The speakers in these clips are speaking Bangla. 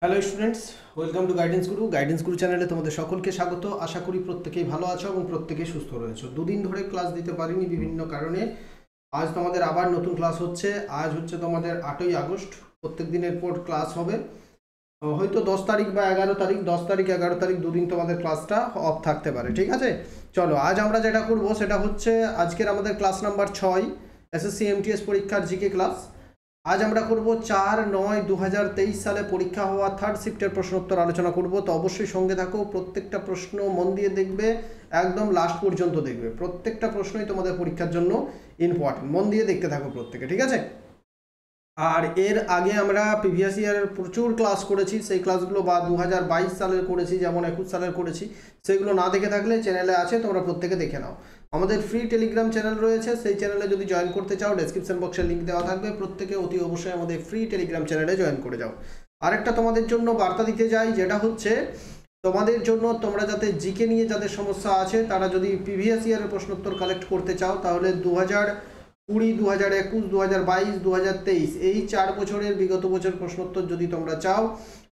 Hello students, welcome to guidance গুরু চ্যানেলে তোমাদের সকলকে স্বাগত। আশা করি প্রত্যেকেই ভালো আছো এবং প্রত্যেকেই সুস্থ রয়েছো। দুদিন ধরে ক্লাস দিতে পারিনি বিভিন্ন কারণে। আজ তোমাদের আবার নতুন ক্লাস হচ্ছে। আজ হচ্ছে তোমাদের 8ই আগস্ট। প্রত্যেক দিনের পর ক্লাস হবে, হয়তো 10 তারিখ বা 11 তারিখ, 10 তারিখ 11 তারিখ দুদিন তোমাদের ক্লাসটা অফ থাকতে পারে। ঠিক আছে, চলো আজ আমরা যেটা করব সেটা হচ্ছে আজকের আমাদের ক্লাস নাম্বার 6 এসএসসি এমটিএস পরীক্ষার জিকে ক্লাস। আজ আমরা করব 4/9/2023 সালে পরীক্ষা হওয়া থার্ড শিফটের প্রশ্নোত্তর আলোচনা করব। তো অবশ্যই সঙ্গে থাকো, প্রত্যেকটা প্রশ্ন মন দিয়ে দেখবে, একদম লাস্ট পর্যন্ত দেখবে। প্রত্যেকটা প্রশ্নই তোমাদের পরীক্ষার জন্য ইম্পর্টেন্ট, মন দিয়ে দেখতে থাকো প্রত্যেকে, ঠিক আছে। আর এর আগে আমরা প্রিভিয়াস ইয়ারের প্রচুর ক্লাস করেছি, সেই ক্লাসগুলো বা 2022 সালের করেছি, যেমন 21 সালের করেছি, সেগুলো না দেখে থাকলে চ্যানেলে আছে, তোমরা প্রত্যেকে দেখে নাও। আমাদের ফ্রি টেলিগ্রাম চ্যানেল রয়েছে, সেই চ্যানেলে যদি জয়েন করতে চাও ডেসক্রিপশন বক্সে লিঙ্ক দেওয়া থাকবে, প্রত্যেকে অতি অবশ্যই আমাদের ফ্রি টেলিগ্রাম চ্যানেলে জয়েন করে যাও। আরেকটা তোমাদের জন্য বার্তা দিতে যাই, যেটা হচ্ছে তোমাদের জন্য, তোমরা যাতে জিকে নিয়ে যাদের সমস্যা আছে তারা যদি প্রিভিয়াস ইয়ারের প্রশ্নোত্তর কালেক্ট করতে চাও, তাহলে 2020, 2021, 2022, 2023 এই 4 বছরের বিগত বছর প্রশ্নোত্তর যদি তোমরা চাও,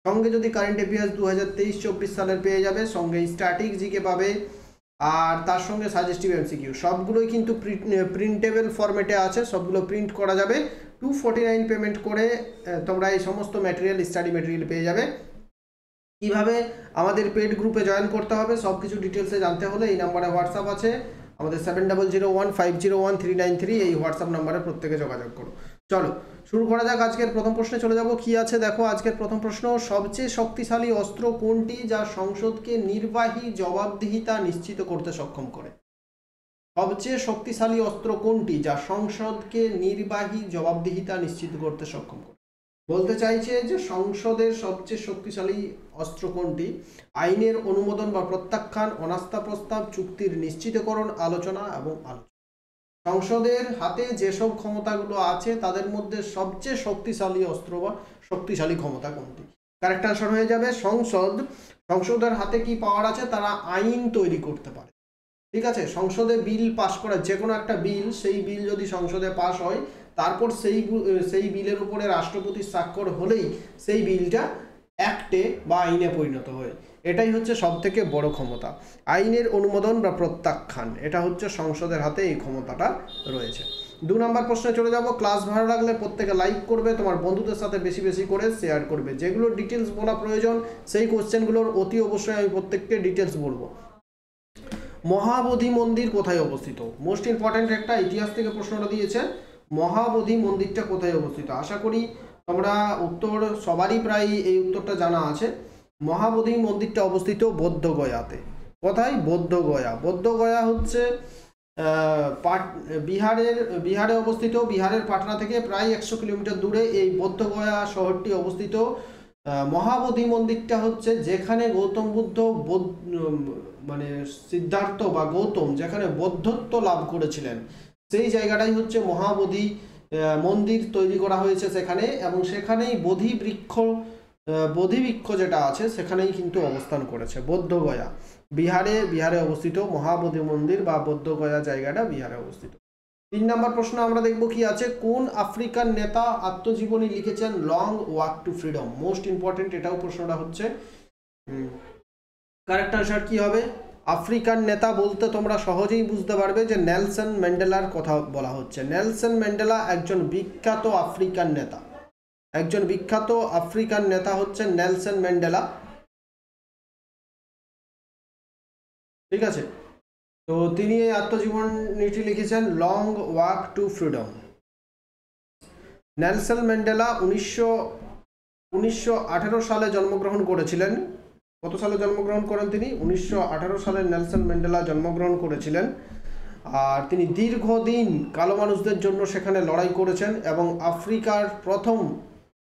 সঙ্গে যদি কারেন্ট অ্যাফেয়ার্স 2023-24 সালের পেয়ে যাবে, সঙ্গে স্ট্যাটিক জিকে পাবে, আর তার সঙ্গে সাজেস্টিভ এমসিকিউ সবগুলোই কিন্তু প্রিন্টেবল ফরম্যাটে আছে, সবগুলো প্রিন্ট করা যাবে। 249 পেমেন্ট করে তোমরা এই সমস্ত ম্যাটেরিয়াল, স্টাডি ম্যাটেরিয়াল পেয়ে যাবে। কিভাবে আমাদের পেড গ্রুপে জয়েন করতে হবে সব কিছু ডিটেলসে জানতে হলে এই নাম্বারে হোয়াটসঅ্যাপ আছে আমাদের 7001501393, এই হোয়াটসঅ্যাপ নাম্বারে প্রত্যেকে যোগাযোগ করো। চলো শুরু করা যাক। আজকের প্রথম প্রশ্নে চলে যাব। কি আছে দেখো, আজকের প্রথম প্রশ্ন, সবচেয়ে শক্তিশালী অস্ত্র কোনটি যা সংসদকে নির্বাহী জবাবদিহিতা নিশ্চিত করতে সক্ষম করে? সবচেয়ে শক্তিশালী অস্ত্র কোনটি যা সংসদকে নির্বাহী জবাবদিহিতা নিশ্চিত করতে সক্ষম করে? বলতে চাইছে যে সংসদের সবচেয়ে শক্তিশালী অস্ত্র কোনটি? আইনের অনুমোদন বা প্রত্যাখ্যান, অনাস্থা প্রস্তাব, চুক্তির নিশ্চিতকরণ, আলোচনা এবং আলোচনা। সংসদের হাতে যেসব ক্ষমতাগুলো আছে তাদের মধ্যে সবচেয়ে শক্তিশালী অস্ত্র বা শক্তিশালী ক্ষমতা কোনটি? কারেক্ট আনসার হয়ে যাবে সংসদের হাতে কি পাওয়ার আছে? তারা আইন তৈরি করতে পারে। ঠিক আছে, সংসদে বিল পাস করা, যে কোনো একটা বিল, সেই বিল যদি সংসদে পাস হয়, তারপর সেই বিলের উপরে রাষ্ট্রপতির স্বাক্ষর হলেই সেই বিলটা অ্যাক্টে বা আইনে পরিণত হয়। এটাই হচ্ছে সব থেকে বড় ক্ষমতা, আইনের অনুমোদন বা প্রত্যাখ্যান। এটা হচ্ছে সংসদের হাতে এই ক্ষমতাটা রয়েছে। 2 নম্বর প্রশ্নে চলে যাব। ক্লাস ভালো লাগলে প্রত্যেকে লাইক করবে, তোমার বন্ধুদের সাথে বেশি বেশি করে শেয়ার করবে। যেগুলো ডিটেলস বলা প্রয়োজন সেই কোশ্চেনগুলোর অতি অবশ্যই আমি প্রত্যেককে ডিটেলস বলবো। মহাবোধি মন্দির কোথায় অবস্থিত? মোস্ট ইম্পর্ট্যান্ট একটা ইতিহাস থেকে প্রশ্নটা দিয়েছে, মহাবোধি মন্দিরটা কোথায় অবস্থিত? আশা করি তোমরা উত্তর সবারই প্রায় এই উত্তরটা জানা আছে। মহাবোধি মন্দিরটা অবস্থিত বোধগয়াতে। কোথায়? বোধগয়া। বোধগয়া হচ্ছে বিহারে অবস্থিত। বিহারের পাটনা থেকে প্রায় 100 কিলোমিটার দূরে এই বোধগয়া শহরটি অবস্থিত। মহাবোধি মন্দিরটা হচ্ছে যেখানে গৌতম বুদ্ধ মানে সিদ্ধার্থ বা গৌতম যেখানে বৌদ্ধত্ব লাভ করেছিলেন, সেই জায়গাটাই হচ্ছে মহাবোধি মন্দির তৈরি করা হয়েছে সেখানে, এবং সেখানেই বোধি বৃক্ষ যেটা আছে সেখানেই কিন্তু অবস্থান করেছে। বোধগয়া বিহারে অবস্থিত মহাবোধি মন্দির বা বোধগয়া জায়গাটা বিহারে অবস্থিত। 3 নম্বর প্রশ্ন আমরা দেখব কি আছে, কোন আফ্রিকান নেতা আত্মজীবনী লিখেছেন long walk two freedom? Most important এটাও প্রশ্নটা হচ্ছে। কারেক্ট আনসার কি হবে? আফ্রিকান নেতা বলতে তোমরা সহজেই বুঝতে পারবে যে নেলসন ম্যান্ডেলার কথা বলা হচ্ছে। নেলসন ম্যান্ডেলা একজন বিখ্যাত আফ্রিকান নেতা, হচ্ছে নেলসন ম্যান্ডেলা। ঠিক আছে, তো তিনি এই আত্মজীবনীটি লিখেছেন long walk two freedom. Nelson Mandela 1918 সালে জন্মগ্রহণ করেছিলেন। কত সালে জন্মগ্রহণ করেন তিনি? 1918 সালে নেলসন ম্যান্ডেলা জন্মগ্রহণ করেছিলেন। আর তিনি দীর্ঘদিন কালো মানুষদের জন্য সেখানে লড়াই করেছেন, এবং আফ্রিকার প্রথম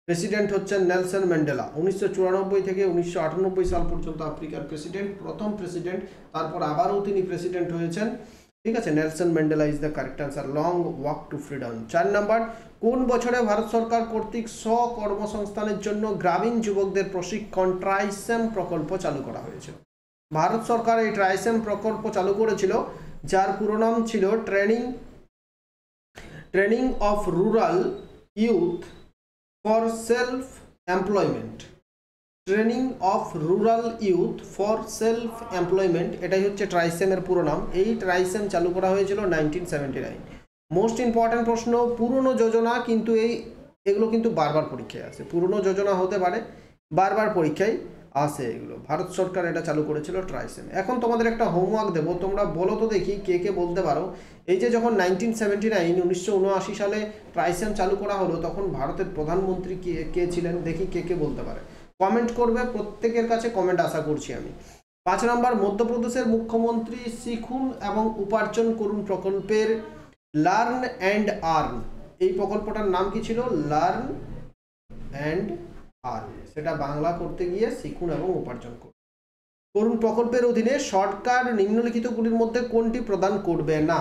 প্রেসিডেন্ট হচ্ছেন নেলসন ম্যান্ডেলা। 1994 থেকে 1998 সাল পর্যন্ত আফ্রিকার প্রথম প্রেসিডেন্ট, তারপর আবারও তিনি প্রেসিডেন্ট হয়েছেন। ঠিক আছে, Nelson Mandela is the correct answer, long walk two freedom. 4 নম্বর, কোন বছরে ভারত সরকার কর্তৃক স্বকর্মসংস্থানের জন্য গ্রামীণ যুবকদের প্রশিক্ষণ ট্রাইসেম প্রকল্প চালু করা হয়েছিল? ভারত সরকার এই ট্রাইসেম প্রকল্প চালু করেছিল, যার পুরো নাম ছিল training of rural youth for self employment. Training of rural youth for self employment, এটাই হচ্ছে ট্রাইসেমের পুরো নাম। এই ট্রাইসেম চালু করা হয়েছিল 1979। মোস্ট ইম্পর্ট্যান্ট প্রশ্ন, পুরনো যোজনা কিন্তু এগুলো কিন্তু বারবার পরীক্ষায় আসে, পুরনো যোজনা হতে পারে, বারবার পরীক্ষায় আসে এগুলো। ভারত সরকার এটা চালু করেছিল ট্রাইসেম। এখন তোমাদের একটা হোমওয়ার্ক দেবো, তোমরা বলো তো দেখি কে কে বলতে পারো। এই যে যখন 1979 সালে ট্রাইসেম চালু করা হলো, তখন ভারতের প্রধানমন্ত্রী কে ছিলেন, দেখি কে কে বলতে পারে। কমেন্ট করবে, প্রত্যেকের কাছে কমেন্ট আশা করছি আমি। 5 নম্বর, মধ্যপ্রদেশের মুখ্যমন্ত্রী শিখুন এবং উপার্জন করুন প্রকল্পের লার্ন অ্যান্ড আর্ন, এই প্রকল্পটার নাম কি ছিল? Learn and earn. সেটা বাংলা করতে গিয়ে শিখুন এবং উপার্জন করুন প্রকল্পের অধীনে সরকার নিম্নলিখিতগুলির মধ্যে কোনটি প্রদান করবে না?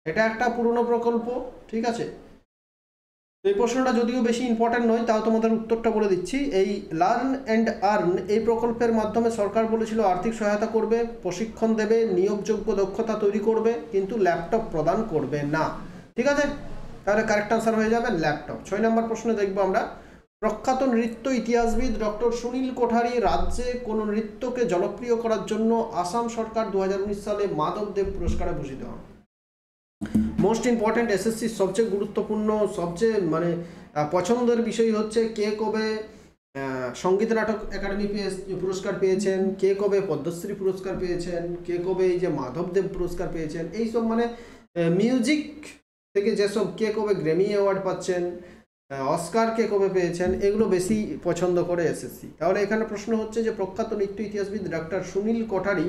এটা একটা পুরনো প্রকল্প, ঠিক আছে। এই প্রশ্নটা যদিও বেশি ইম্পর্টেন্ট নয়, তাও তোমাদের উত্তরটা বলে দিচ্ছি। এই লার্ন অ্যান্ড আর্ন এই প্রকল্পের মাধ্যমে সরকার বলেছিল আর্থিক সহায়তা করবে, প্রশিক্ষণ দেবে, নিয়োগযোগ্য দক্ষতা তৈরি করবে, কিন্তু ল্যাপটপ প্রদান করবে না, ঠিক আছে। তাহলে কারেক্ট আনসার হয়ে যাবে ল্যাপটপ। 6 নম্বর প্রশ্নে দেখবো আমরা, প্রখ্যাত নৃত্য ইতিহাসবিদ ডক্টর সুনীল কোঠারি রাজ্যে কোন নৃত্যকে জনপ্রিয় করার জন্য আসাম সরকার 2019 সালে মাধবদেব পুরস্কারে ভূষিত হন। মোস্ট ইম্পর্ট্যান্ট, এসএসসির সবচেয়ে গুরুত্বপূর্ণ, সবচেয়ে মানে পছন্দের বিষয় হচ্ছে কে কবে সঙ্গীত নাটক একাডেমি পুরস্কার পেয়েছেন, কে কবে পদ্মশ্রী পুরস্কার পেয়েছেন, কে কবে এই যে মাধবদেব পুরস্কার পেয়েছেন, এইসব মানে মিউজিক থেকে যেসব, কে কবে গ্র্যামি অ্যাওয়ার্ড পাচ্ছেন, অস্কার কে কবে পেয়েছেন, এগুলো বেশি পছন্দ করে এসএসসি। তাহলে এখানে প্রশ্ন হচ্ছে যে প্রখ্যাত নৃত্য ইতিহাসবিদ ডক্টর সুনীল কোঠারি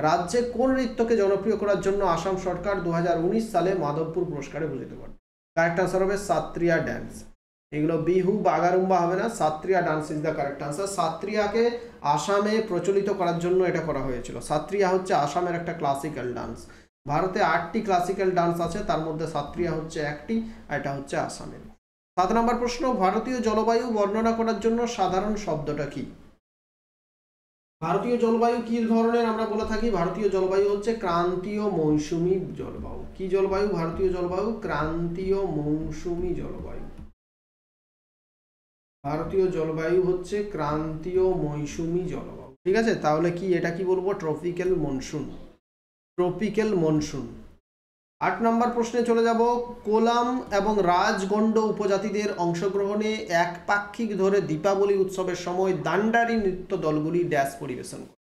রাজ্যে কোন নৃত্যকে জনপ্রিয় করার জন্য আসাম সরকার 2019 সালে মাধবপুর পুরস্কারে ভূষিত করে? কারেক্ট আনসার হবে সাত্রিয়া ড্যান্স। এগুলো বিহু বাগারুম্বা হবে না, Sattriya dance is the correct answer. সাত্রিয়াকে আসামে প্রচলিত করার জন্য এটা করা হয়েছিল। সাত্রিয়া হচ্ছে আসামের একটা ক্লাসিক্যাল ডান্স। ভারতে 8টি ক্লাসিক্যাল ডান্স আছে, তার মধ্যে সাত্রিয়া হচ্ছে একটি, এটা হচ্ছে আসামের। 7 নম্বর প্রশ্ন, ভারতীয় জলবায়ু বর্ণনা করার জন্য সাধারণ শব্দটা কি? ভারতীয় জলবায়ু কি ধরনের আমরা বলে থাকি? ভারতীয় জলবায়ু হচ্ছে ক্রান্তীয় মৌসুমী জলবায়ু। কি জলবায়ু? ভারতীয় জলবায়ু ক্রান্তীয় মৌসুমী জলবায়ু। ভারতীয় জলবায়ু হচ্ছে ক্রান্তীয় মৌসুমী জলবায়ু, ঠিক আছে। তাহলে কি এটা কি বলবো? Tropical monsoon, tropical monsoon. 8 নম্বর প্রশ্নে চলে যাব, কোলাম এবং রাজগন্ড উপজাতিদের অংশগ্রহণে একপাক্ষিক ধরে দীপাবলি উৎসবের সময় দান্ডারি নৃত্য দলগুলি ড্যাশ পরিবেশন করে।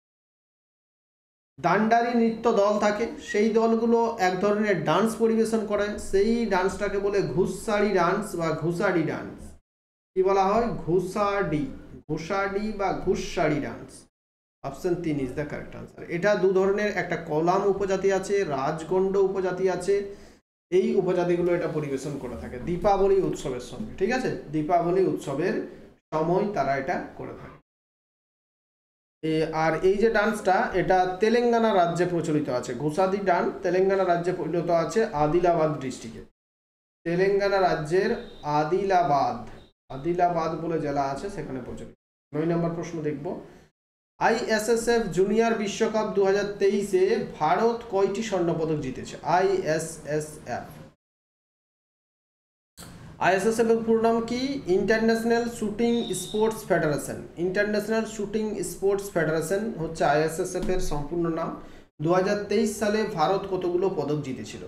দান্ডারি নৃত্য দল থাকে, সেই দলগুলো এক ধরনের ডান্স পরিবেশন করে, সেই ডান্সটাকে বলে ঘুষাড়ি ডান্স বা ঘুষাড়ি ডান্স। কি বলা হয়? ঘুষাডি, ঘুষাডি বা ঘুষাড়ি dance. Option 3 is the correct answer. এটা দু ধরনের, একটা কোলাম উপজাতি আছে, রাজগন্ড উপজাতি আছে। এই উপজাতিগুলো এটা পরিবেশন করে থাকে দীপাবলি উৎসবের সময়, ঠিক আছে। দীপাবলি উৎসবের সময় তারা এটা করে থাকে। আর এই যে ডান্সটা, এটা তেলেঙ্গানা রাজ্যে প্রচলিত আছে। ঘুষাদি ডান্স তেলেঙ্গানা রাজ্যে প্রচলিত আছে আদিলাবাদ ডিস্ট্রিক্টে। তেলেঙ্গানা রাজ্যের আদিলাবাদ বলে জেলা আছে, সেখানে প্রচলিত। 9 নম্বর প্রশ্ন দেখব, আইএসএসএফ জুনিয়র বিশ্বকাপ 2023-এ ভারত কয়টি স্বর্ণপদক জিতেছে? আইএসএসএফ এর পুরো নাম কি? International shooting sports federation. International shooting sports federation হচ্ছে আইএসএসএফ এর সম্পূর্ণ নাম। 2023 সালে ভারত কতগুলো পদক জিতেছিল?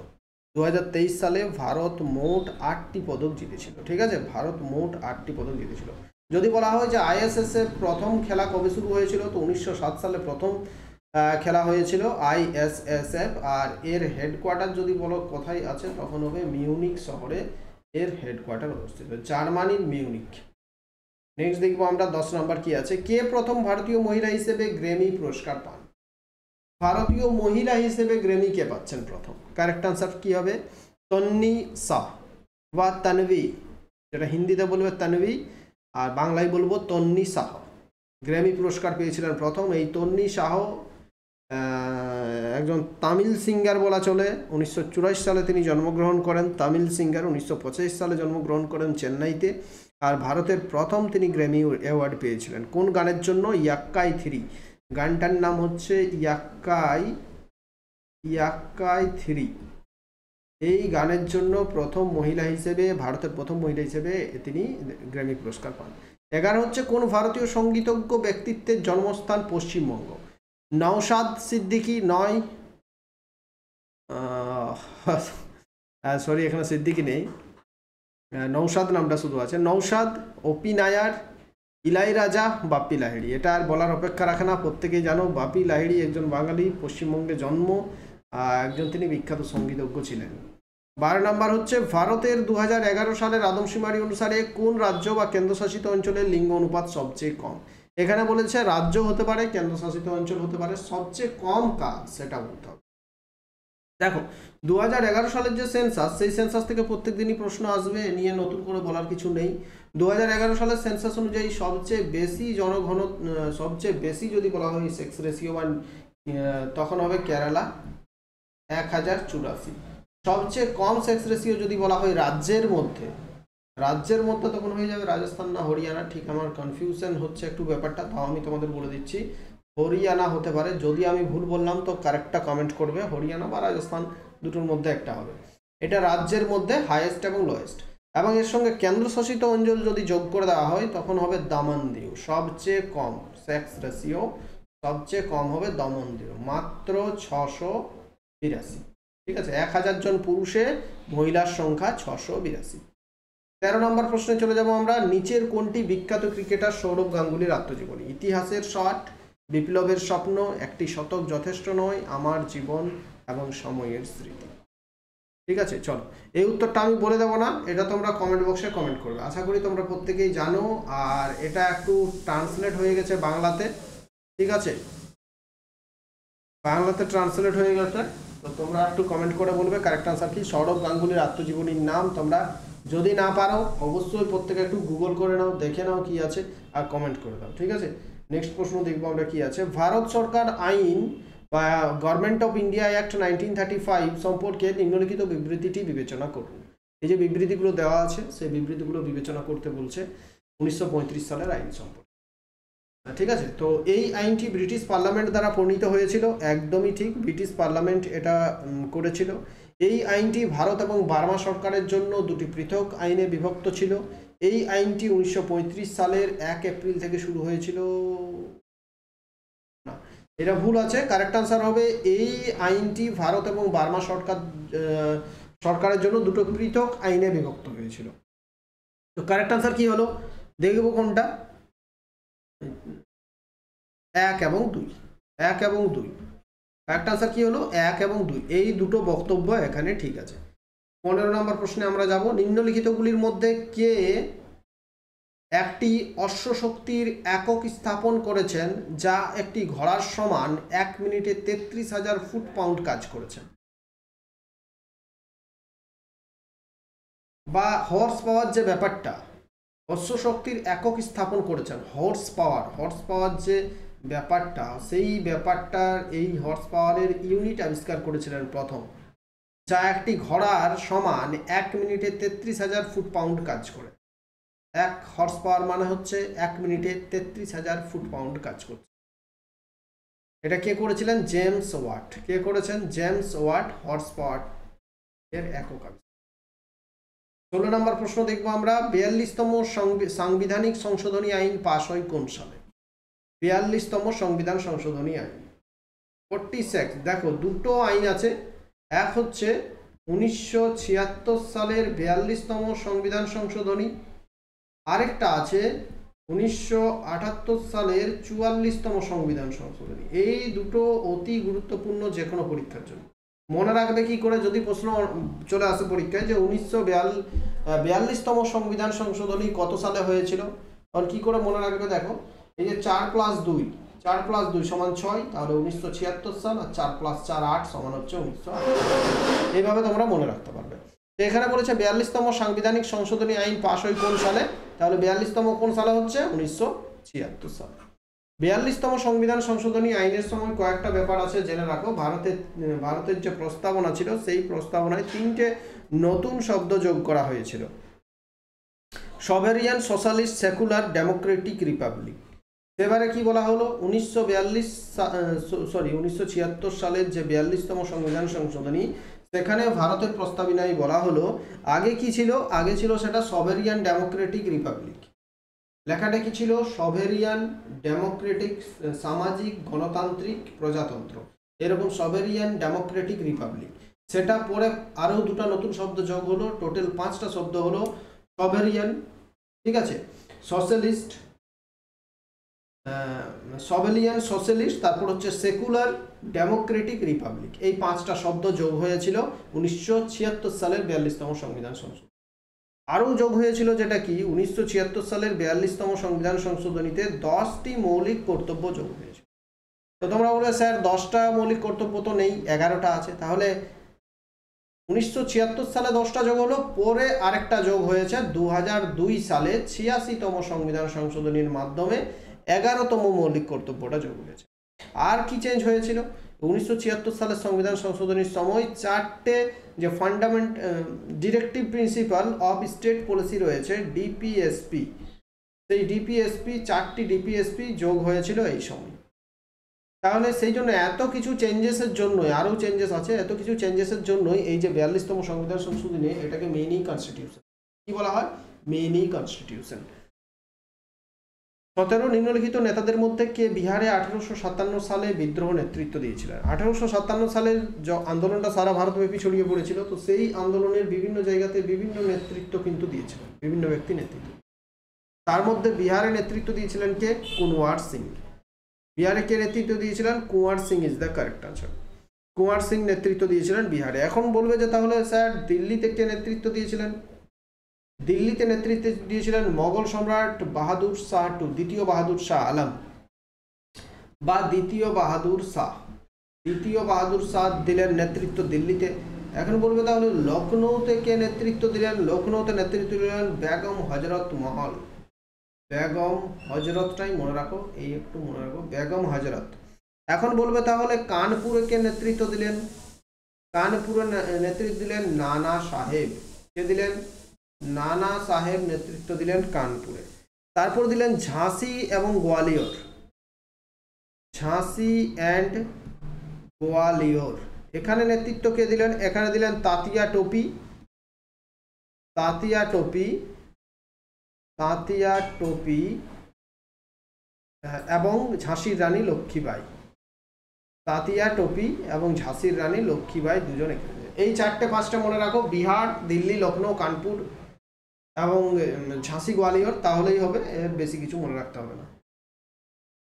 2023 সালে ভারত মোট 8টি পদক জিতেছিল, ঠিক আছে। ভারত মোট 8টি পদক জিতেছিল। যদি বলা হয় যে আইএসএসএফ প্রথম খেলা কবে শুরু হয়েছিল, তো 1907 সালে প্রথম খেলা হয়েছিল আইএসএসএফ। আর এর হেডকোয়ার্টার যদি বলো কোথায় আছে, তখন হবে মিউনিক শহরে এর হেডকোয়ার্টার অবস্থিত, জার্মানির মিউনিক। নেক্সট দেখবো আমরা 10 নম্বর কি আছে, কে প্রথম ভারতীয় মহিলা হিসেবে গ্র্যামি পুরস্কার পান? ভারতীয় মহিলা হিসেবে গ্র্যামি কে পাচ্ছেন প্রথম? কারেক্ট আনসার কি হবে? তন্নি শাহ বা তানভি, যেটা হিন্দিতে বলবে তানভি আর বাংলায় বলবো তন্নি শাহ। গ্র্যামি পুরস্কার পেয়েছিলেন প্রথম এই তন্নি শাহ। একজন তামিল সিঙ্গার বলা চলে। 1984 সালে তিনি জন্মগ্রহণ করেন, তামিল সিঙ্গার। 1985 সালে জন্মগ্রহণ করেন চেন্নাইতে। আর ভারতের প্রথম তিনি গ্র্যামি অ্যাওয়ার্ড পেয়েছিলেন কোন গানের জন্য? ইয়াক্কাই 3। গানটার নাম হচ্ছে ইয়াক্কাই 3। এই গানের জন্য প্রথম মহিলা হিসেবে, ভারতের প্রথম মহিলা হিসেবে তিনি গ্র্যামি পুরস্কার পান। 11 হচ্ছে কোন ভারতীয় সঙ্গীতজ্ঞ ব্যক্তিত্বের জন্মস্থান পশ্চিমবঙ্গ? নওশাদ সিদ্দিকী 9, সরি এখানে সিদ্দিকী নেই, নওশাদ নামটা শুধু আছে। নওশাদ, ওপি নায়ার, ইলাইরাজা, বাপ্পি লাহিড়ী। এটা আর বলার অপেক্ষা রাখে না, প্রত্যেকেই জানো বাপ্পি লাহিড়ী একজন বাঙালি, পশ্চিমবঙ্গে জন্ম, একজন তিনি বিখ্যাত সঙ্গীতজ্ঞ ছিলেন। 12 নম্বর হচ্ছে ভারতের 2011 সালের আদমশুমারি অনুসারে কোন রাজ্য বা কেন্দ্রশাসিত অঞ্চলের লিঙ্গ অনুপাত সবচেয়ে কম? এখানে বলেছে রাজ্য হতে পারে, কেন্দ্রশাসিত অঞ্চল হতে পারে, সবচেয়ে কম কাজ সেটা বলতে হবে। দেখো 2011 সালের যে সেন্সাস, সেই সেন্সাস থেকে প্রত্যেক দিনই প্রশ্ন আসবে, নিয়ে নতুন করে বলার কিছু নেই। 2011 সালের সেন্সাস অনুযায়ী সবচেয়ে বেশি জনঘন, সবচেয়ে বেশি যদি বলা হয় সেক্স রেশিও তখন হবে কেরালা 1084। সবচেয়ে কম সেক্স রেশিও যদি বলা হয় রাজ্যের মধ্যে তখন হয়ে যাবে রাজস্থান না হরিয়ানা। ঠিক আমার কনফিউশন হচ্ছে একটু ব্যাপারটা, তাও আমি তোমাদের বলে দিচ্ছি হরিয়ানা হতে পারে। যদি আমি ভুল বললাম তো কারেক্টটা কমেন্ট করবে, হরিয়ানা বা রাজস্থান দুটোর মধ্যে একটা হবে। এটা রাজ্যের মধ্যে হাইয়েস্ট এবং লোয়েস্ট, এবং এর সঙ্গে কেন্দ্রশাসিত অঞ্চল যদি যোগ করে দেওয়া হয় তখন হবে দমন দিউ। সবচেয়ে কম সেক্স রেশিও সবচেয়ে কম হবে দমন দিউ, মাত্র 682। ঠিক আছে, 1000 জন পুরুষে মহিলার সংখ্যা 682। 13 নম্বর প্রশ্নে চলে যাব আমরা। নিচের কোনটি বিখ্যাত ক্রিকেটার সৌরভ গাঙ্গুলির আত্মজীবনী? ইতিহাসের শট, বিপ্লবের স্বপ্ন, একটি শতক যথেষ্ট নয়, আমার জীবন এবং সময়ের স্মৃতি। ঠিক আছে, চলো এই উত্তরটা আমি বলে দেবো না, এটা তোমরা কমেন্ট বক্সে কমেন্ট করবে। আশা করি তোমরা প্রত্যেকেই জানো, আর এটা একটু ট্রান্সলেট হয়ে গেছে বাংলাতে। ঠিক আছে, বাংলাতে ট্রান্সলেট হয়ে গেছে, তো তোমরা একটু কমেন্ট করে বলবে কারেক্ট আনসার কি। সৌরভ গাঙ্গুলির আত্মজীবনীর নাম তোমরা যদি না পারো অবশ্যই প্রত্যেকে একটু গুগল করে নাও, দেখে নাও কি আছে, আর কমেন্ট করে দাও। ঠিক আছে, নেক্সট প্রশ্ন দেখবো আমরা কি আছে। ভারত সরকার আইন বা গভর্নমেন্ট অফ ইন্ডিয়া অ্যাক্ট 1935 সম্পর্কে নিম্নলিখিত বিবৃতিটি বিবেচনা করুন। এই যে বিবৃতিগুলো দেওয়া আছে সেই বিবৃতিগুলো বিবেচনা করতে বলছে 1935 সালের আইন সম্পর্কে। ঠিক আছে, তো এই আইনটি ব্রিটিশ পার্লামেন্ট দ্বারা প্রণীত হয়েছিল, একদমই ঠিক, ব্রিটিশ পার্লামেন্ট এটা করেছিল। এই আইনটি ভারত এবং বার্মা সরকারের জন্য দুটি পৃথক আইনে বিভক্ত ছিল। এই আইনটি 1935 সালের 1 এপ্রিল থেকে শুরু হয়েছিল। না, এটা ভুল আছে, কারেক্ট আনসার হবে এই আইনটি ভারত এবং বার্মা সরকারের জন্য দুটো পৃথক আইনে বিভক্ত হয়েছিল। তো কারেক্ট আনসার কি হলো, দেখব কোনটা, 1 এবং 2। 1 এবং 2 কারেক্ট আনসার কি হলো, 1 এবং 2, এই দুটো বক্তব্য এখানে ঠিক আছে। 15 নম্বর প্রশ্নে আমরা যাব। নিম্নলিখিতগুলির মধ্যে কে একটি অশ্বশক্তির একক স্থাপন করেছেন যা একটি ঘোড়ার সমান 1 মিনিটে 33,000 ফুট পাউন্ড কাজ করেছেন? বা হর্স পাওয়ার যে ব্যাপারটা, অশ্বশক্তির একক স্থাপন করেছেন, হর্স পাওয়ার যে ব্যাপারটা, সেই ব্যাপারটার এই হর্স পাওয়ারের ইউনিট আবিষ্কার করেছিলেন প্রথম, যা একটি ঘোড়ার সমান 1 মিনিটে 33,000 ফুট পাউন্ড কাজ করে। 1 হর্স পাওয়ার মানে হচ্ছে 1 মিনিটে 33,000 ফুট পাউন্ড কাজ করছে। এটা কে করেছিলেন? James watt. কে করেছেন? জেমস ওয়াট হর্স পাওয়ার এর একক আবিষ্কার। 16 নম্বর প্রশ্ন দেখবো আমরা। 42তম সাংবিধানিক সংশোধনী আইন পাশ হয় কোন সালে? 42তম সংবিধান সংশোধনী আইন 46। দেখো দুটো আইন আছে, এক হচ্ছে 1976 সালের 42তম সংবিধান সংশোধনী, আরেকটা আছে 1978 সালের 44তম সংবিধান সংশোধনী। এই দুটো অতি গুরুত্বপূর্ণ যে কোনো পরীক্ষার জন্য। মনে রাখবে কি করে যদি প্রশ্ন চলে আসে পরীক্ষায় যে 1942তম সংবিধান সংশোধনী কত সালে হয়েছিল, তখন কি করে মনে রাখবে? দেখো এই যে 4+2 সমান 6, তাহলে 1976 সাল, আর 4+4 8 সমান হচ্ছে 1978। এইভাবে তোমরা মনে রাখতে পারবে। তো এখানে বলেছে 42তম সাংবিধানিক সংশোধনী আইন পাশ হয় কোন সালে, তাহলে 42তম কোন সালে হচ্ছে? 1976 সালে। 42তম সংবিধান সংশোধনী আইনের সময় কয়েকটা ব্যাপার আছে জেনে রাখো। ভারতের যে প্রস্তাবনা ছিল সেই প্রস্তাবনায় 3টে নতুন শব্দ যোগ করা হয়েছিল। সভেরিয়ান, সোশ্যালিস্ট, সেকুলার, ডেমোক্রেটিক রিপাবলিক। এবারে কি বলা হলো? 1976 সালের যে 42তম সংবিধান সংশোধনী, সেখানে ভারতের প্রস্তাবনায় বলা হলো আগে কি ছিল? আগে ছিল সেটা সভেরিয়ান ডেমোক্রেটিক রিপাবলিক। লেখাটা কি ছিল? সভেরিয়ান ডেমোক্রেটিক, সামাজিক গণতান্ত্রিক প্রজাতন্ত্র, এরকম সভেরিয়ান ডেমোক্রেটিক রিপাবলিক। সেটা পরে আরও দুটো নতুন শব্দ যোগ হলো, টোটাল 5টা শব্দ হলো সভেরিয়ান, ঠিক আছে, সোশ্যালিস্ট, সভেলিয়ান সোশ্যালিস্ট, তারপর হচ্ছে সেকুলার ডেমোক্রেটিক রিপাবলিক। এই 5টা শব্দ যোগ হয়েছিল 1976 সালের 42তম সংবিধান সংশোধন। আরও যোগ হয়েছিল যেটা কি 1976 সালের 42তম সংবিধান সংশোধনীতে 10টি মৌলিক কর্তব্য যোগ হয়েছিল। তো তোমরা বলবে স্যার 10টা মৌলিক কর্তব্য তো নেই, 11টা আছে। তাহলে 1976 সালে 10টা যোগ হলো, পরে আরেকটা যোগ হয়েছে 2002 সালে 86তম সংবিধান সংশোধনীর মাধ্যমে 11তম মৌলিক কর্তব্যটা যোগ হয়েছে। আর কি চেঞ্জ হয়েছিল? 1976 সালের সংবিধান সংশোধনীর সময় 4টে যে fundamental directive principle of state policy রয়েছে ডিপিএসপি, সেই ডিপিএসপি 4টি ডিপিএসপি যোগ হয়েছিল এই সময়। তাহলে সেই জন্য এত কিছু চেঞ্জেসের জন্যই, আরও চেঞ্জেস আছে, এত কিছু চেঞ্জেসের জন্যই এই যে 42তম সংবিধান সংশোধনী, এটাকে মিনি কনস্টিটিউশন কি বলা হয়? Mini constitution. 17 নিম্নলিখিত নেতাদের মধ্যে কে বিহারে 1857 সালে বিদ্রোহ নেতৃত্ব দিয়েছিলেন? 1857 সালের আন্দোলনটা সারা ভারতব্যাপী ছড়িয়ে পড়েছিল, তো সেই আন্দোলনের বিভিন্ন জায়গাতে বিভিন্ন নেতৃত্ব কিন্তু দিয়েছিলেন, বিভিন্ন ব্যক্তি নেতৃত্ব। তার মধ্যে বিহারে নেতৃত্ব দিয়েছিলেন কে? কুনওয়ার সিং। বিহারে কে নেতৃত্ব দিয়েছিলেন? Kunwar Singh is the correct answer. Kunwar Singh নেতৃত্ব দিয়েছিলেন বিহারে। এখন বলবে যে তাহলে স্যার দিল্লিতে কে নেতৃত্ব দিয়েছিলেন? দিল্লিতে নেতৃত্ব দিয়েছিলেন মোগল সম্রাট বাহাদুর শাহ টু, দ্বিতীয় বাহাদুর শাহ আলম বা দ্বিতীয় বাহাদুর শাহ। দ্বিতীয় বাহাদুর শাহ দিলেন নেতৃত্ব দিল্লিতে। এখন বলবে তাহলে লখনৌতে কে নেতৃত্ব দিলেন? লখনৌতে নেতৃত্ব দিলেন বেগম হজরত মহল। বেগম হজরতটাই মনে রাখো, এই একটু মনে রাখো, বেগম হজরত। এখন বলবে তাহলে কানপুরে কে নেতৃত্ব দিলেন? কানপুরে নেতৃত্ব দিলেন নানা সাহেব। কে দিলেন? নানা সাহেব নেতৃত্ব দিলেন কানপুরে। তারপর দিলেন ঝাঁসি এবং গোয়ালিয়র। ঝাঁসি অ্যান্ড গোয়ালিয়র, এখানে নেতৃত্ব কে দিলেন? এখানে দিলেন তাতিয়া টোপি। তাতিয়া টোপি, তাতিয়া টোপি এবং ঝাঁসির রানী লক্ষ্মীবাই। তাতিয়া টোপি এবং ঝাঁসির রানী লক্ষ্মীবাই দুজন এখানে। এই 4টে 5টা মনে রাখো, বিহার, দিল্লি, লখনৌ, কানপুর এবং ঝাঁসি, গোয়ালিয়র, তাহলেই হবে, এর বেশি কিছু মনে রাখতে হবে না।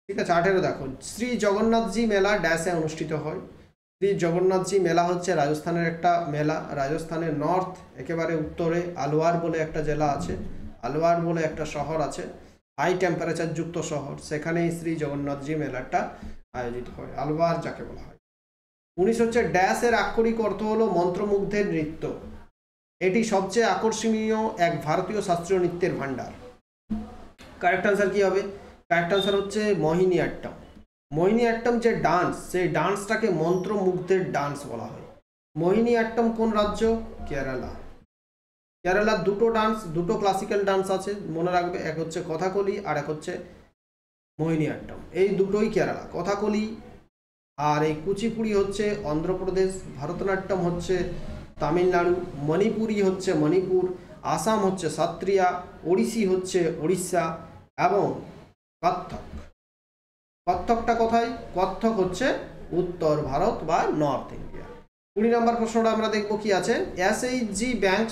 ঠিক আছে। 18 দেখো, শ্রী জগন্নাথজি মেলা ড্যাশে অনুষ্ঠিত হয়। শ্রী জগন্নাথজি মেলা হচ্ছে রাজস্থানের একটা মেলা। রাজস্থানের নর্থ একেবারে উত্তরে আলওয়ার বলে একটা জেলা আছে, আলওয়ার বলে একটা শহর আছে, হাই টেম্পারেচার যুক্ত শহর, সেখানেই শ্রী জগন্নাথজি মেলাটা আয়োজিত হয়, আলওয়ার যাকে বলা হয়। 19 হচ্ছে ড্যাশের আক্ষরিক অর্থ হলো মন্ত্রমুগ্ধের নৃত্য। এটি সবচেয়ে আকর্ষণীয় এক ভারতীয় শাস্ত্রীয় নৃত্যের ভান্ডার। কারেক্ট আনসার কি হবে? কারেক্ট আনসার হচ্ছে মোহিনী আট্টম। মোহিনী আট্টম যে ডান্স, সেই ডান্সটাকে মন্ত্রমুগ্ধের ডান্স বলা হয়। মোহিনী আট্টম কোন রাজ্য? কেরালা। কেরালার দুটো ডান্স, দুটো ক্লাসিক্যাল ডান্স আছে, মনে রাখবে, এক হচ্ছে কথাকলি আর এক হচ্ছে মোহিনী আট্টম। এই দুটোই কেরালা। কথাকলি আর এই কুচিপুড়ি হচ্ছে অন্ধ্রপ্রদেশ, ভারতনাট্যম হচ্ছে তামিলনাড়ু, মণিপুরি হচ্ছে মণিপুর, আসাম হচ্ছে সাত্রিয়া, ওড়িশি হচ্ছে ওড়িশা এবং কত্থক। কত্থকটা কোথায়? কত্থক হচ্ছে উত্তর ভারত বা নর্থ ইন্ডিয়া। 20 নম্বর প্রশ্নটা আমরা দেখব কি আছে। এসএইচজি ব্যাংক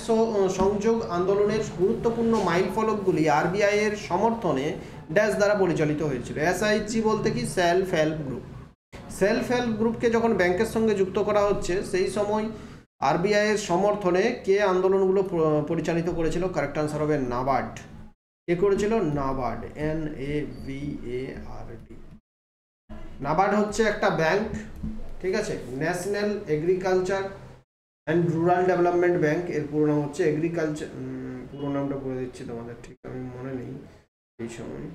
সংযোগ আন্দোলনের গুরুত্বপূর্ণ মাইল ফলকগুলি আরবিআই এর সমর্থনে ড্যাশ দ্বারা পরিচালিত হয়েছিল। এসএইচজি বলতে কি? Self help group. Self help গ্রুপকে যখন ব্যাংকের সঙ্গে যুক্ত করা হচ্ছে, সেই সময় আরবিআই এর সমর্থনে কে আন্দোলনগুলো পরিচালিত করেছিল? কারেক্ট আনসার হবে নাবার্ড। কে করেছিল? নাবার্ড, NAVARD। নাবার্ড হচ্ছে একটা ব্যাংক, ঠিক আছে, national agriculture and rural development bank. এর পুরো নাম হচ্ছে এগ্রিকালচার, পুরো নামটা বলে দিচ্ছি তোমাদের, ঠিক আমি মনে নেই এই সময়।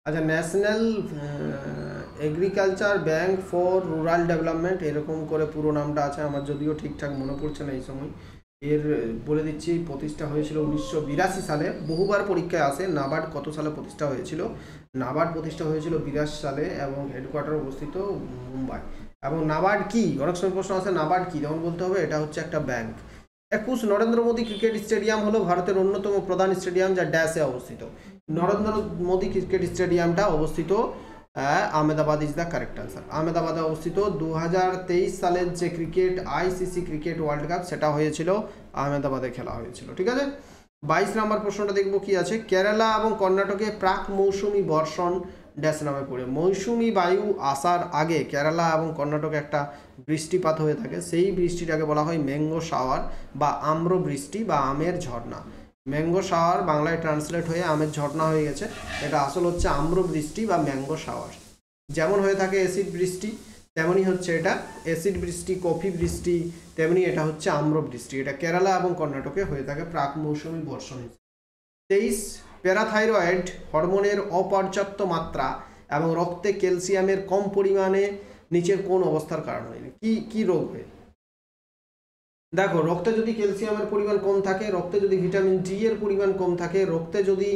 আচ্ছা, national agriculture bank for rural development, এরকম করে পুরো নামটা আছে, আমার যদিও ঠিকঠাক মনে পড়ছে না এই সময়। এর বলে দিচ্ছি, প্রতিষ্ঠা হয়েছিল 1982 সালে। বহুবার পরীক্ষায় আসে নাবার্ড কত সালে প্রতিষ্ঠা হয়েছিল। নাবার্ড প্রতিষ্ঠা হয়েছিল 82 সালে এবং হেডকোয়ার্টার অবস্থিত মুম্বাই। এবং নাবার্ড কি, অনেক সময় প্রশ্ন আছে নাবার্ড কি, যেমন বলতে হবে এটা হচ্ছে একটা bank. 21 Narendra Modi cricket stadium হলো ভারতের অন্যতম প্রধান স্টেডিয়াম যা ড্যাশে অবস্থিত। নরেন্দ্র মোদী ক্রিকেট স্টেডিয়ামটা অবস্থিত Ahmedabad is the correct answer. আহমেদাবাদে অবস্থিত। 2023 সালের যে cricket ICC cricket world cup সেটা হয়েছিল আহমেদাবাদে খেলা হয়েছিল। ঠিক আছে, 22 নম্বর প্রশ্নটা দেখবো কি আছে। কেরালা এবং কর্ণাটকে প্রাক মৌসুমি বর্ষণ ড্যাশ নামে পড়ে। মৌসুমি বায়ু আসার আগে কেরালা এবং কর্ণাটকে একটা বৃষ্টিপাত হয়ে থাকে, সেই বৃষ্টিটাকে বলা হয় ম্যাঙ্গো শাওয়ার বা আম্র বৃষ্টি বা আমের ঝর্ণা। ম্যাঙ্গো শাওয়ার বাংলায় ট্রান্সলেট হয়ে আমের ঝর্ণা হয়ে গেছে, এটা আসল হচ্ছে আম্র বৃষ্টি বা ম্যাঙ্গো শাওয়ার। যেমন হয়ে থাকে অ্যাসিড বৃষ্টি, তেমনি হচ্ছে এটা অ্যাসিড বৃষ্টি, কফি বৃষ্টি, তেমনি এটা হচ্ছে আম্র বৃষ্টি। এটা কেরালা এবং কর্ণাটকে হয়ে থাকে প্রাক মৌসুমি বর্ষণ। 23 প্যারাথাইরয়েড হরমোনের অপর্যাপ্ত মাত্রা এবং রক্তে ক্যালসিয়ামের কম পরিমাণে নিচের কোন অবস্থার কারণ হয়? কি রোগ হয়? দেখো, রক্তে যদি ক্যালসিয়ামের পরিমাণ কম থাকে, রক্তে যদি ভিটামিন ডি এর পরিমাণ কম থাকে, রক্তে যদি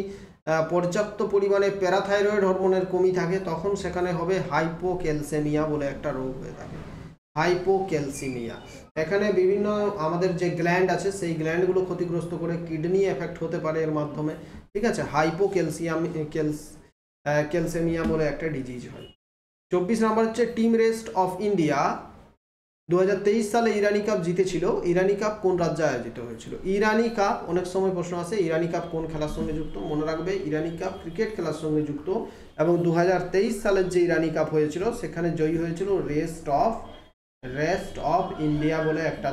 পর্যাপ্ত পরিমাণে প্যারাথাইরয়েড হরমোনের কমি থাকে, তখন সেখানে হবে হাইপোক্যালসেমিয়া বলে একটা রোগ হয়ে থাকে। হাইপোক্যালসিমিয়া। এখানে বিভিন্ন আমাদের যে গ্ল্যান্ড আছে সেই গ্ল্যান্ডগুলো ক্ষতিগ্রস্ত করে কিডনি এফেক্ট হতে পারে এর মাধ্যমে। ঠিক আছে, ক্যালসেমিয়া বলে একটা ডিজিজ হয়। 24 নম্বর হচ্ছে টিম রেস্ট অফ ইন্ডিয়া 2023 সালে ইরানি কাপ জিতেছিল। ইরানি কাপ কোন রাজ্যে আয়োজিত হয়েছিল? ইরানি কাপ, অনেক সময় প্রশ্ন আছে ইরানি কাপ কোন খেলার সঙ্গে যুক্ত, মনে রাখবে ইরানি কাপ ক্রিকেট খেলার সঙ্গে যুক্ত। এবং 2023 সালের যে ইরানি কাপ হয়েছিল সেখানে জয়ী হয়েছিল রেস্ট অফ ইন্ডিয়া বলে একটা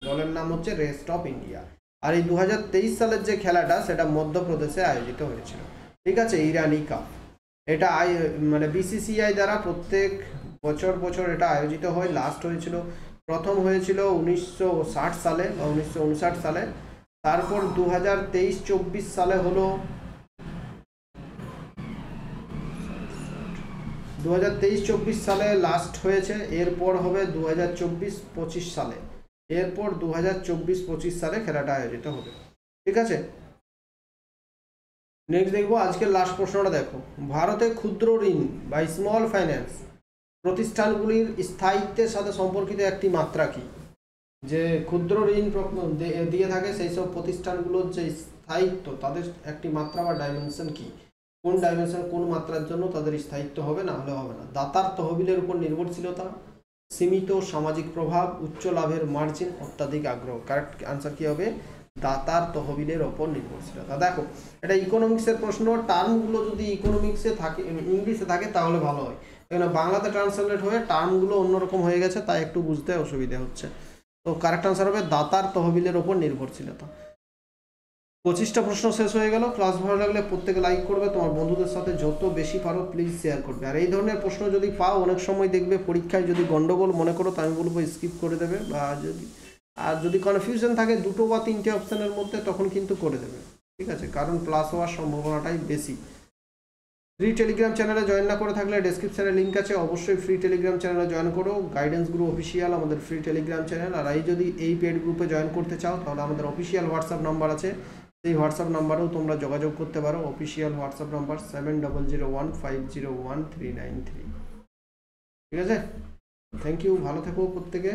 দলের নাম হচ্ছে রেস্ট অফ ইন্ডিয়া। আর এই 2023 সালের যে খেলাটা সেটা মধ্যপ্রদেশে আয়োজিত হয়েছিল। ঠিক আছে, ইরানি কাপ এটা মানে বিসিসিআই দ্বারা প্রত্যেক বছর এটা আয়োজিত হয়। লাস্ট হয়েছিল, প্রথম হয়েছিল 1960 সালে বা 1959 সালে। তারপর 2023-24 সালে হলো, 2023-24 সালে লাস্ট হয়েছে। এরপর হবে 2024-25 সালে, এরপর 2024-25 সালে খেলাটা আয়োজিত হবে। ঠিক আছে, নেক্সট দেখবো আজকের লাস্ট প্রশ্নটা। দেখো, ভারতে ক্ষুদ্র ঋণ বা স্মল ফাইন্যান্স প্রতিষ্ঠানগুলির স্থায়িত্বের সাথে সম্পর্কিত একটি মাত্রা কি? যে ক্ষুদ্র ঋণ দিয়ে থাকে সেই সব প্রতিষ্ঠানগুলোর যে স্থায়িত্ব, তাদের একটি মাত্রা বা ডাইমেনশন কি? কোন ডাইমেনশন, কোন মাত্রার জন্য তাদের স্থায়িত্ব হবে, না হলে হবে না? দাতার তহবিলের উপর নির্ভরশীলতা, সীমিত সামাজিক প্রভাব, উচ্চ লাভের মার্জিন, অত্যাধিক আগ্রহ। কারেক্ট আনসার কি হবে? দাতার তহবিলের ওপর নির্ভরশীলতা। দেখো, এটা ইকোনমিক্সের প্রশ্ন। টার্মগুলো যদি ইকোনমিক্সে থাকে, ইংলিশে থাকে তাহলে ভালো হয়, কেন বাংলাতে ট্রান্সলেট হয়ে টার্মগুলো অন্যরকম হয়ে গেছে, তাই একটু বুঝতে অসুবিধা হচ্ছে। তো কারেক্ট আনসার হবে দাতার তহবিলের ওপর নির্ভরশীলতা। 25টা প্রশ্ন শেষ হয়ে গেল। ক্লাস ভালো লাগলে প্রত্যেকে লাইক করবে, তোমার বন্ধুদের সাথে যত বেশি পারো প্লিজ শেয়ার করবে। আর এই ধরনের প্রশ্ন যদি পাও, অনেক সময় দেখবে পরীক্ষায় যদি গন্ডগোল মনে করো, তো আমি বলবো স্কিপ করে দেবে, বা যদি কনফিউশন থাকে 2টো বা 3টে অপশানের মধ্যে, তখন কিন্তু করে দেবে। ঠিক আছে, কারণ প্লাস হওয়ার সম্ভাবনাটাই বেশি। ফ্রি টেলিগ্রাম চ্যানেলে জয়েন না করে থাকলে ডেসক্রিপশনে লিঙ্ক আছে, অবশ্যই ফ্রি টেলিগ্রাম চ্যানেলে জয়েন করো। গাইডেন্স গ্রুপ অফিসিয়াল আমাদের ফ্রি টেলিগ্রাম চ্যানেল। আর যদি এই পেড গ্রুপে জয়েন করতে চাও, তাহলে আমাদের অফিসিয়াল হোয়াটসঅ্যাপ নাম্বার আছে, সেই হোয়াটসঅ্যাপ নাম্বারেও তোমরা যোগাযোগ করতে পারো। Official WhatsApp number 7001501393। ঠিক আছে, থ্যাংক ইউ, ভালো থেকো প্রত্যেকে।